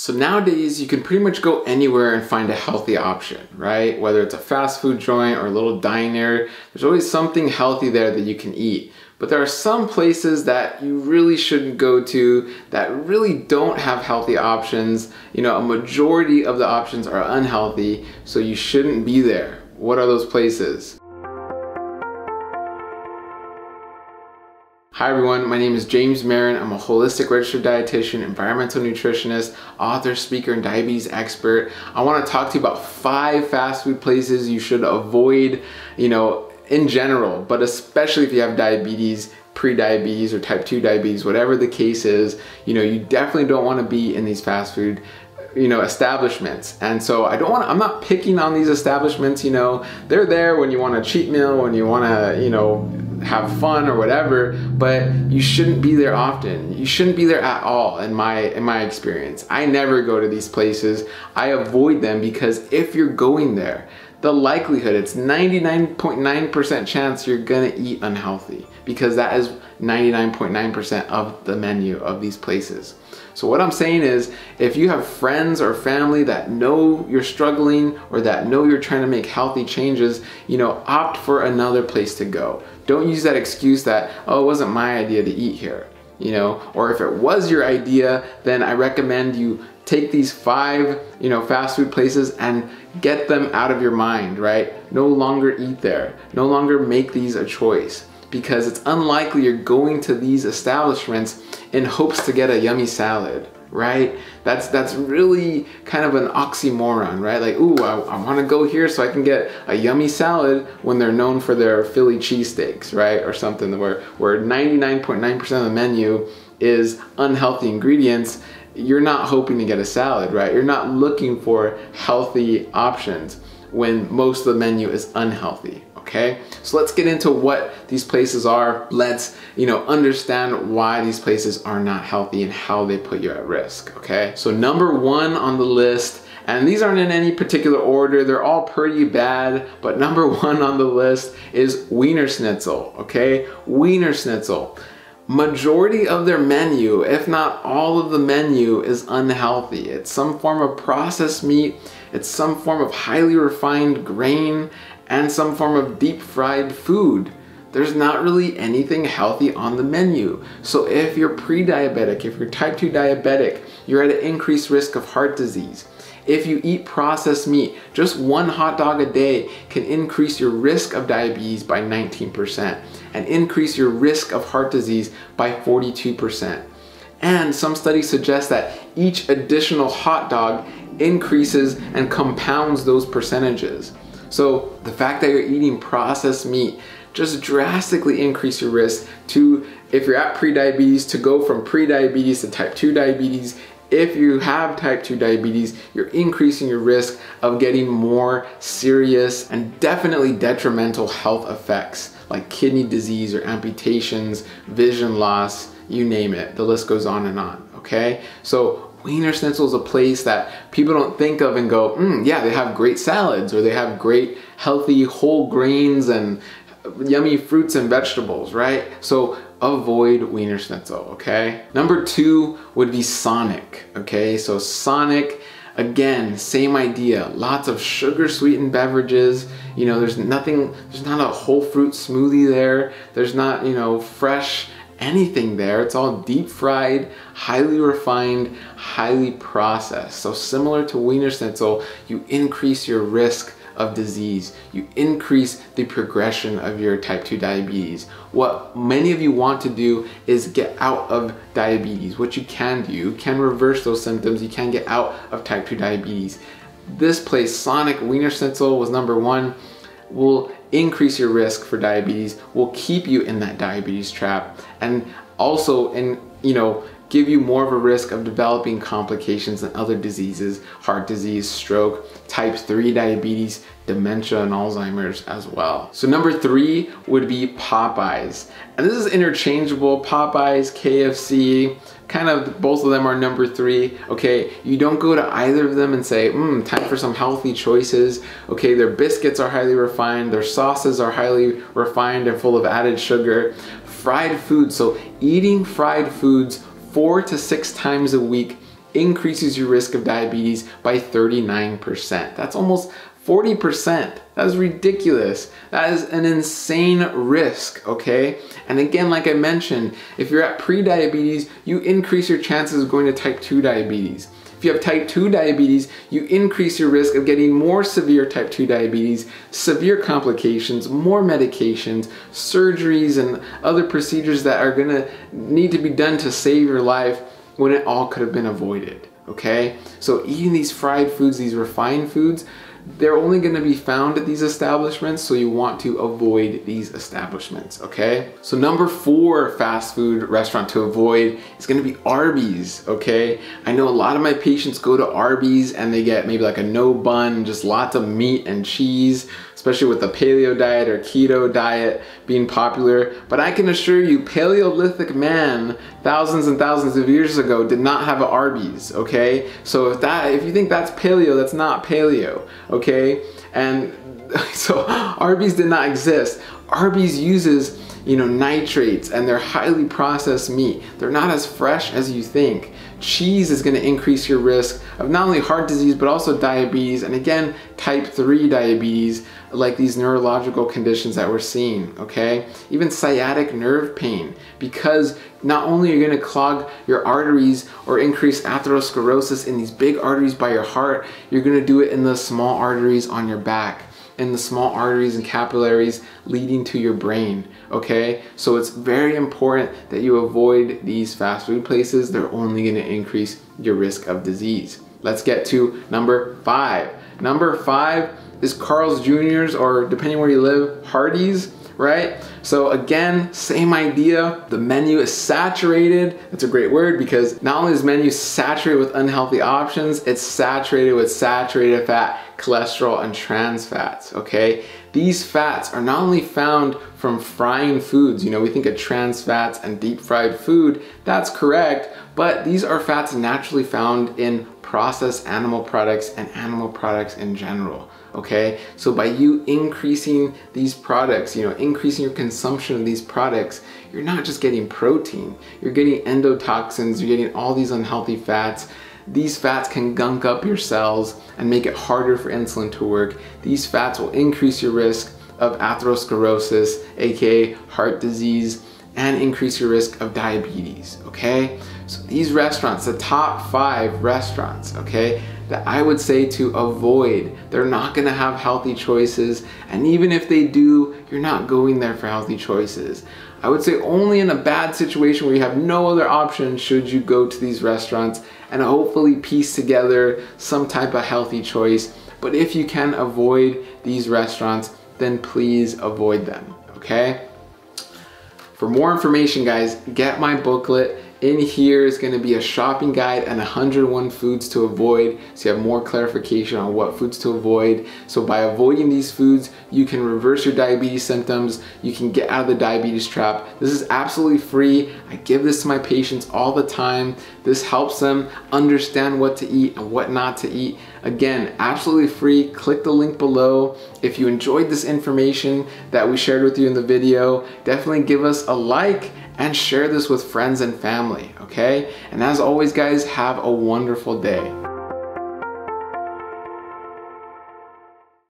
So nowadays, you can pretty much go anywhere and find a healthy option, right? Whether it's a fast food joint or a little diner, there's always something healthy there that you can eat. But there are some places that you really shouldn't go to that really don't have healthy options. You know, a majority of the options are unhealthy, so you shouldn't be there. What are those places? Hi everyone, my name is James Marin. I'm a holistic registered dietitian, environmental nutritionist, author, speaker, and diabetes expert. I want to talk to you about 5 fast food places you should avoid, in general, but especially if you have diabetes, pre-diabetes, or type 2 diabetes, whatever the case is, you definitely don't want to be in these fast food establishments. And so I'm not picking on these establishments, they're there when you want a cheat meal, when you want to, have fun or whatever, but you shouldn't be there often. You shouldn't be there at all in my experience. I never go to these places. I avoid them because if you're going there, the likelihood, it's 99.9% chance you're gonna eat unhealthy, because that is 99.9% of the menu of these places. So what I'm saying is, if you have friends or family that know you're struggling or that know you're trying to make healthy changes, opt for another place to go. Don't use that excuse that, oh, it wasn't my idea to eat here, or if it was your idea, then I recommend you take these 5, fast food places and get them out of your mind, right? No longer eat there. No longer make these a choice, because it's unlikely you're going to these establishments in hopes to get a yummy salad, right? That's really kind of an oxymoron, right? Like, ooh, I want to go here so I can get a yummy salad, when they're known for their Philly cheesesteaks, right? Or something where 99.9% of the menu is unhealthy ingredients. You're not hoping to get a salad, right? You're not looking for healthy options when most of the menu is unhealthy, okay? So let's get into what these places are. Let's, understand why these places are not healthy and how they put you at risk, okay? So number 1 on the list, and these aren't in any particular order, they're all pretty bad, but number 1 on the list is Wienerschnitzel, okay? Wienerschnitzel. Majority of their menu, if not all of the menu, is unhealthy. It's some form of processed meat, it's some form of highly refined grain, and some form of deep fried food. There's not really anything healthy on the menu. So if you're pre-diabetic, if you're type 2 diabetic, you're at an increased risk of heart disease. If you eat processed meat, just 1 hot dog a day can increase your risk of diabetes by 19% and increase your risk of heart disease by 42%. And some studies suggest that each additional hot dog increases and compounds those percentages. So the fact that you're eating processed meat just drastically increase your risk to, if you're at pre-diabetes, to go from pre-diabetes to type 2 diabetes. If you have type 2 diabetes, you're increasing your risk of getting more serious and definitely detrimental health effects like kidney disease or amputations, vision loss, you name it. The list goes on and on, okay? So Wienerschnitzel is a place that people don't think of and go, yeah, they have great salads, or they have great healthy whole grains and yummy fruits and vegetables, right? So avoid Wienerschnitzel, okay? Number 2 would be Sonic, okay? So Sonic, again, same idea. Lots of sugar sweetened beverages. There's not a whole fruit smoothie there. There's not, fresh anything there. It's all deep fried, highly refined, highly processed. So similar to Wienerschnitzel, you increase your risk of disease. You increase the progression of your type 2 diabetes. What many of you want to do is get out of diabetes. What you can do, you can reverse those symptoms. You can get out of type 2 diabetes. This place, Sonic Wienerschnitzel, was number 1. Will increase your risk for diabetes, will keep you in that diabetes trap, and also give you more of a risk of developing complications and other diseases, heart disease, stroke, type 3 diabetes, dementia, and Alzheimer's as well. So number 3 would be Popeyes. And this is interchangeable. Popeyes, KFC, kind of both of them are number 3. Okay, you don't go to either of them and say, time for some healthy choices. Okay, their biscuits are highly refined, their sauces are highly refined and full of added sugar. Fried food, so eating fried foods 4 to 6 times a week increases your risk of diabetes by 39%. That's almost 40%. That is ridiculous. That is an insane risk, okay? And again, like I mentioned, if you're at pre-diabetes, you increase your chances of going to type 2 diabetes. If you have type 2 diabetes, you increase your risk of getting more severe type 2 diabetes, severe complications, more medications, surgeries, and other procedures that are gonna need to be done to save your life when it all could have been avoided, okay? So eating these fried foods, these refined foods, they're only going to be found at these establishments, so you want to avoid these establishments, okay? So number 4 fast food restaurant to avoid is going to be Arby's, okay? I know a lot of my patients go to Arby's and they get maybe like a no bun, just lots of meat and cheese, especially with the paleo diet or keto diet being popular. But I can assure you, Paleolithic man, thousands and thousands of years ago, did not have an Arby's, okay? So if you think that's paleo, that's not paleo, okay? And so Arby's did not exist. Arby's uses, nitrates, and they're highly processed meat. They're not as fresh as you think. Cheese is going to increase your risk of not only heart disease, but also diabetes, and again, type 3 diabetes, like these neurological conditions that we're seeing, okay? Even sciatic nerve pain, because not only are you going to clog your arteries or increase atherosclerosis in these big arteries by your heart, you're going to do it in the small arteries on your back, in the small arteries and capillaries leading to your brain, okay? So it's very important that you avoid these fast food places. They're only gonna increase your risk of disease. Let's get to number 5. Number 5 is Carl's Jr.'s, or depending where you live, Hardee's, right? So again, same idea. The menu is saturated. That's a great word, because not only is menu saturated with unhealthy options, it's saturated with saturated fat, cholesterol, and trans fats, okay? These fats are not only found from frying foods. We think of trans fats and deep fried food. That's correct, but these are fats naturally found in processed animal products and animal products in general. Okay, so by you increasing these products, increasing your consumption of these products, you're not just getting protein, you're getting endotoxins, you're getting all these unhealthy fats. These fats can gunk up your cells and make it harder for insulin to work. These fats will increase your risk of atherosclerosis, aka heart disease, and increase your risk of diabetes, okay? So these restaurants, the top 5 restaurants, okay, that I would say to avoid. They're not gonna have healthy choices, and even if they do, you're not going there for healthy choices. I would say only in a bad situation where you have no other option should you go to these restaurants and hopefully piece together some type of healthy choice. But if you can avoid these restaurants, then please avoid them, okay? For more information, guys, get my booklet. In here is going to be a shopping guide and 101 foods to avoid, so you have more clarification on what foods to avoid. So by avoiding these foods, you can reverse your diabetes symptoms, you can get out of the diabetes trap. This is absolutely free. I give this to my patients all the time. This helps them understand what to eat and what not to eat. Again, absolutely free. Click the link below. If you enjoyed this information that we shared with you in the video, definitely give us a like and share this with friends and family, okay? And as always, guys, have a wonderful day.